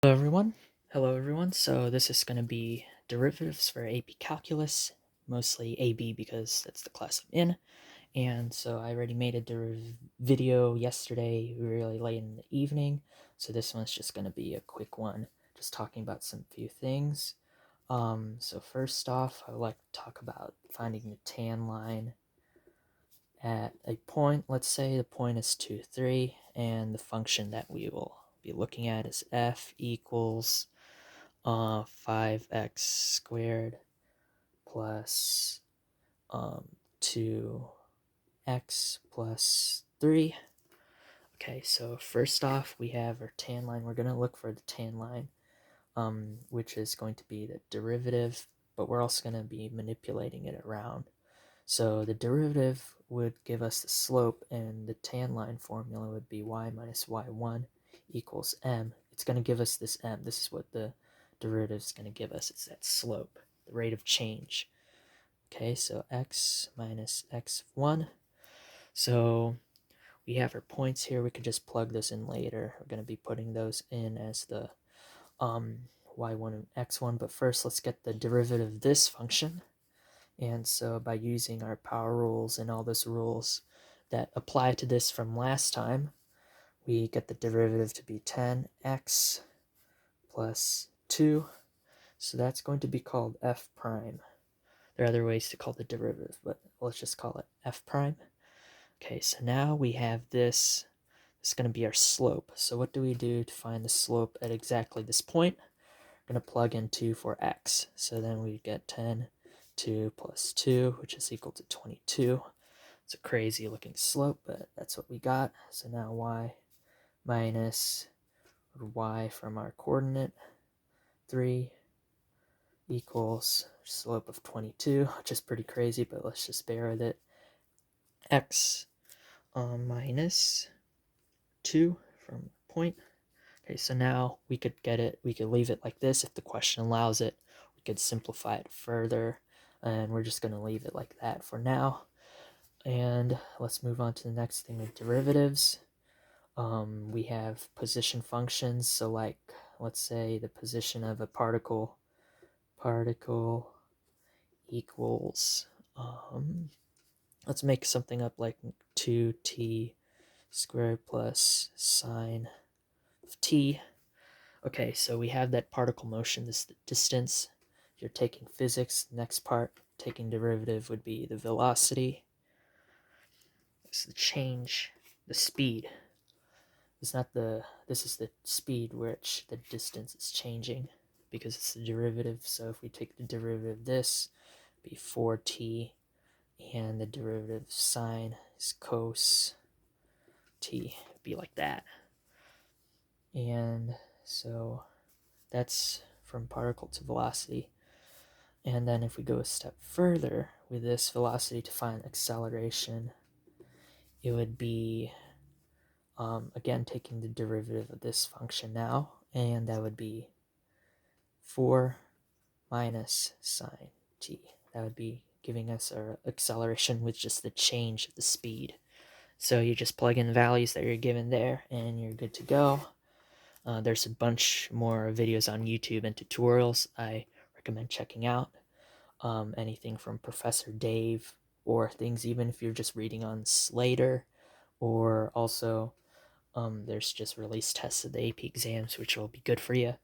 Hello everyone. Hello everyone. So this is going to be derivatives for AP Calculus, mostly AB because that's the class I'm in. And so I already made a video yesterday really late in the evening. So this one's just going to be a quick one, just talking about some few things. So first off, I would like to talk about finding the tan line at a point. Let's say the point is 2, 3, and the function that we will be looking at is f equals 5x squared plus 2x plus 3. Okay, so first off, we have our tan line. We're going to look for the tan line, which is going to be the derivative, but we're also going to be manipulating it around. So the derivative would give us the slope, and the tan line formula would be y minus y1 equals m. It's going to give us this m. This is what the derivative is going to give us. It's that slope, the rate of change. Okay, so x minus x1. So we have our points here. We could just plug this in later. We're going to be putting those in as the y1 and x1. But first, let's get the derivative of this function. And so by using our power rules and all those rules that apply to this from last time, we get the derivative to be 10x plus 2. So that's going to be called f prime. There are other ways to call the derivative, but let's just call it f prime. Okay, so now we have this. This is going to be our slope. So what do we do to find the slope at exactly this point? We're going to plug in 2 for x. So then we get 10, 2 plus 2, which is equal to 22. It's a crazy looking slope, but that's what we got. So now y minus y from our coordinate 3 equals slope of 22, which is pretty crazy, but let's just bear with it. X minus 2 from point. Okay, so now we could leave it like this if the question allows it. We could simplify it further, and we're just going to leave it like that for now. And let's move on to the next thing with derivatives. We have position functions. So like, let's say the position of a particle equals, let's make something up like 2t squared plus sine of t. Okay, so we have that particle motion, this distance. If you're taking physics, next part, taking derivative would be the velocity. This is the change, the speed. This is the speed which the distance is changing because it's the derivative. So if we take the derivative of this, it'd be 4t, and the derivative of sine is cos t. It'd be like that. And so that's from particle to velocity. And then if we go a step further with this velocity to find acceleration, it would be, again, taking the derivative of this function now, and that would be 4 minus sine t. That would be giving us our acceleration with just the change of the speed. So you just plug in values that you're given there, and you're good to go. There's a bunch more videos on YouTube and tutorials I recommend checking out. Anything from Professor Dave, or things even if you're just reading on Slater, or also there's just release tests of the AP exams, which will be good for you.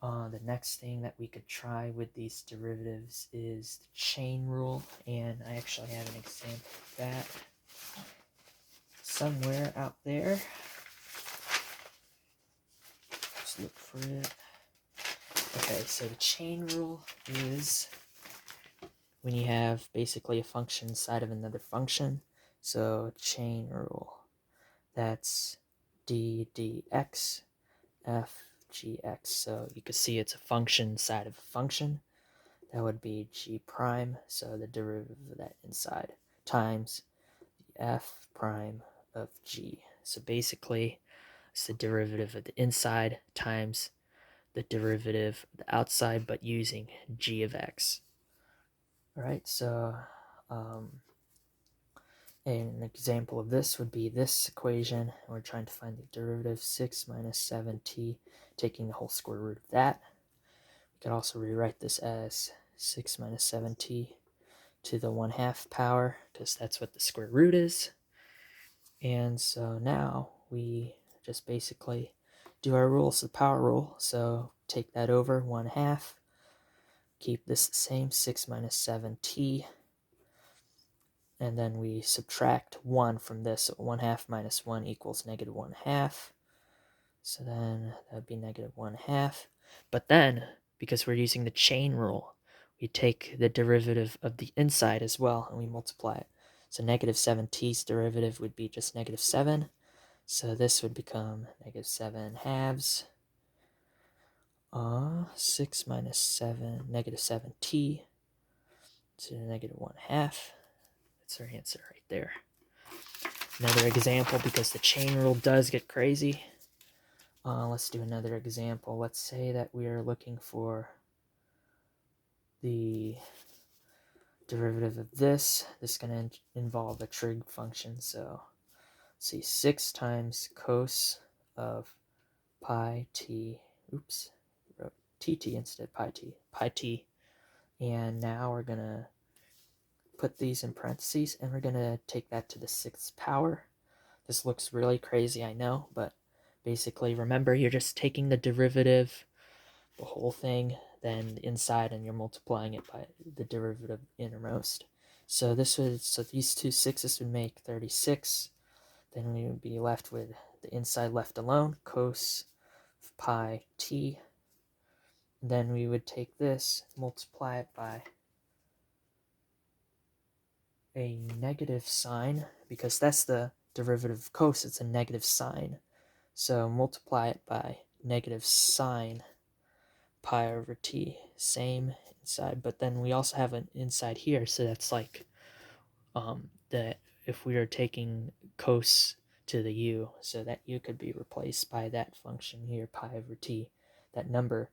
The next thing that we could try with these derivatives is the chain rule, and I actually have an example of that somewhere out there. Let's look for it. Okay, so the chain rule is when you have basically a function inside of another function. So chain rule, that's d dx f gx. So you can see it's a function inside of a function. That would be g prime, so the derivative of that inside, times the f prime of g. So basically, it's the derivative of the inside times the derivative of the outside, but using g of x. All right, so, An example of this would be this equation. We're trying to find the derivative 6 minus 7t, taking the whole square root of that. We could also rewrite this as 6 minus 7t to the 1/2 power, because that's what the square root is. And so now we just basically do our rules, the power rule. So take that over 1/2, keep this the same, 6 minus 7t, and then we subtract 1 from this. So 1/2 minus 1 equals negative 1/2. So then that would be negative 1/2. But then, because we're using the chain rule, we take the derivative of the inside as well, and we multiply it. So negative 7t's derivative would be just negative 7. So this would become negative 7/2. 6 minus 7, negative 7t to negative 1/2. That's our answer right there. Another example, because the chain rule does get crazy. Let's do another example. Let's say that we are looking for the derivative of this. This is going to involve a trig function. So let's see, 6 times cos of pi t. Oops, wrote tt instead, pi t. And now we're going to put these in parentheses, and we're going to take that to the 6th power. This looks really crazy, I know, but basically, remember, you're just taking the derivative, the whole thing, then the inside, and you're multiplying it by the derivative innermost. So these two sixes would make 36. Then we would be left with the inside left alone, cos of pi t. Then we would take this, multiply it by a negative sign, because that's the derivative of cos, it's a negative sign. So multiply it by negative sine pi over t, same inside, but then we also have an inside here, so that's like that if we are taking cos to the u, so that u could be replaced by that function here, pi over t, that number.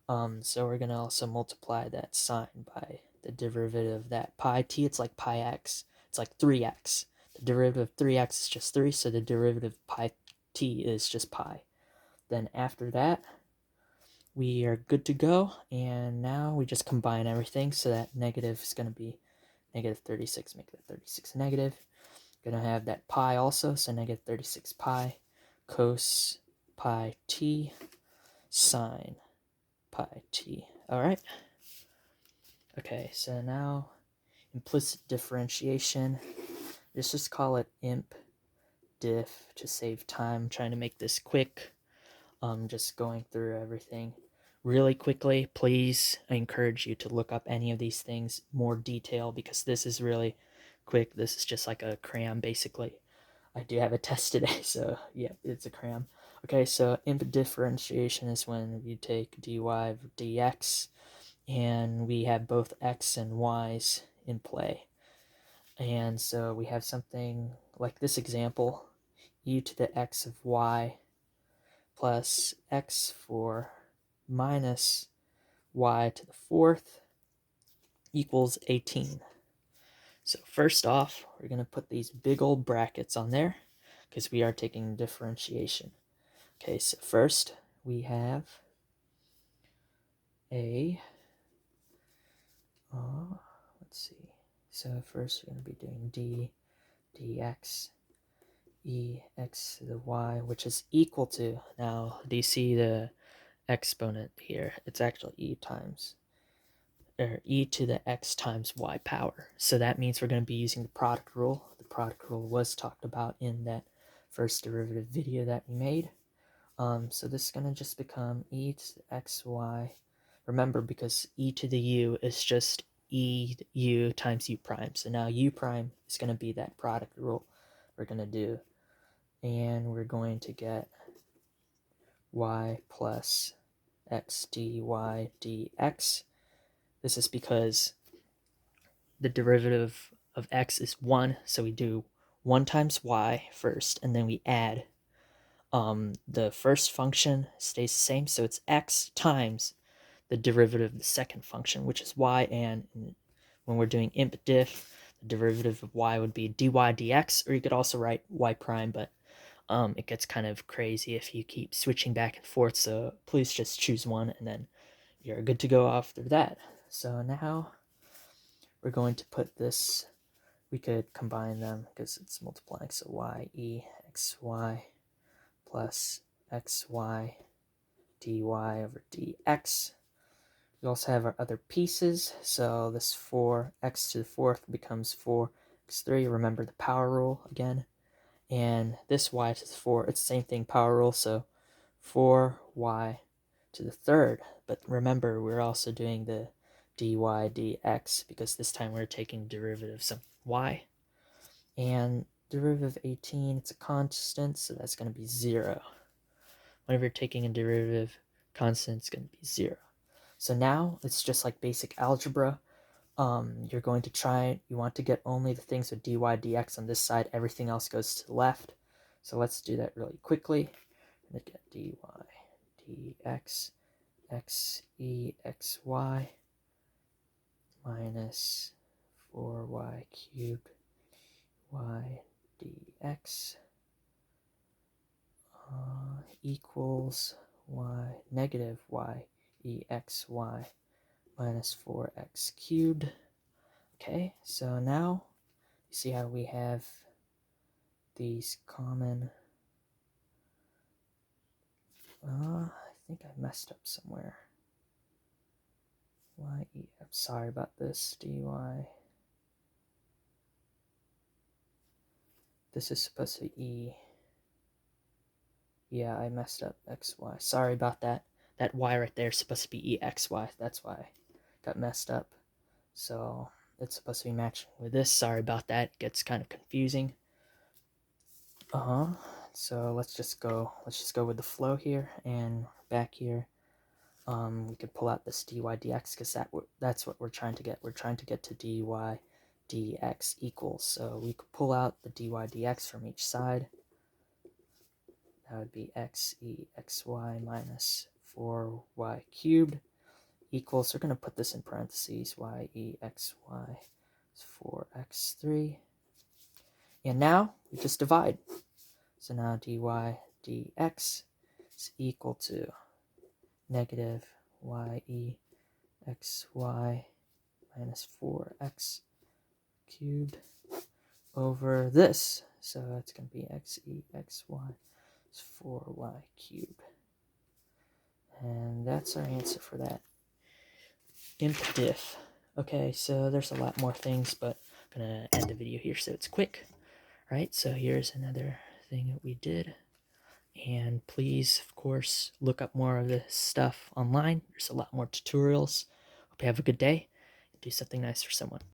So we're going to also multiply that sine by the derivative of that pi t. It's like pi x. It's like 3x. The derivative of 3x is just 3, so the derivative of pi t is just pi. Then after that, we are good to go, and now we just combine everything, so that negative is going to be negative 36, make that 36 negative. Going to have that pi also, so negative 36 pi cos pi t sine pi t. All right. Okay, so now implicit differentiation. Let's just call it imp diff to save time. I'm trying to make this quick. Just going through everything really quickly. Please, I encourage you to look up any of these things more detail, because this is really quick. This is just like a cram, basically. I do have a test today, so yeah, it's a cram. Okay, so imp differentiation is when you take dy over dx, and we have both x and y's in play. And so we have something like this example, e to the x of y plus x4 minus y to the 4th equals 18. So first off, we're going to put these big old brackets on there, because we are taking differentiation. Okay, so first we have a, let's see, so first we're going to be doing d dx e x to the y, which is equal to, now do you see the exponent here? It's actually e to the x times y power. So that means we're going to be using the product rule. The product rule was talked about in that first derivative video that we made. So this is going to just become e to the xy. Remember, because e to the u is just e u times u prime. So now u prime is going to be that product rule we're going to do. And we're going to get y plus x dy dx. This is because the derivative of x is 1, so we do 1 times y first, and then we add. The first function stays the same, so it's x times the derivative of the second function, which is y, and when we're doing imp diff, The derivative of y would be dy dx, or you could also write y prime, but it gets kind of crazy if you keep switching back and forth, so please just choose one and then you're good to go after that. So now we're going to put this, we could combine them because it's multiplying, so y e xy plus xy dy over dx. We also have our other pieces, so this 4x to the fourth becomes 4x3. Remember the power rule again. And this y to the 4, it's the same thing, power rule, so 4y to the third. But remember, we're also doing the dy dx because this time we're taking derivatives of y. And derivative of 18, it's a constant, so that's going to be 0. Whenever you're taking a derivative constant, it's going to be 0. So now it's just like basic algebra. You're going to try, you want to get only the things with dy dx on this side, everything else goes to the left. So let's do that really quickly. Look at dy dx x e xy minus 4y cubed y dx equals y negative y e xy minus 4x cubed. Okay, so now you see how we have these common, I think I messed up somewhere. I'm sorry about this, dy. This is supposed to be e. Yeah, I messed up xy. Sorry about that. That y right there is supposed to be exy. That's why I got messed up. So it's supposed to be matching with this. Sorry about that. It gets kind of confusing. So let's just go with the flow here, and back here. We could pull out this dy dx because that's what we're trying to get. We're trying to get to dy dx equals. So we could pull out the dy dx from each side. That would be x e xy minus 4y cubed equals, we're going to put this in parentheses, y e xy is 4x3. And now we just divide. So now dy dx is equal to negative y e xy minus 4x cubed over this. So it's going to be x e xy is 4y cubed. And that's our answer for that. Imp diff. Okay, so there's a lot more things, but I'm going to end the video here so it's quick. Right, so here's another thing that we did. And please, of course, look up more of this stuff online. There's a lot more tutorials. Hope you have a good day. Do something nice for someone.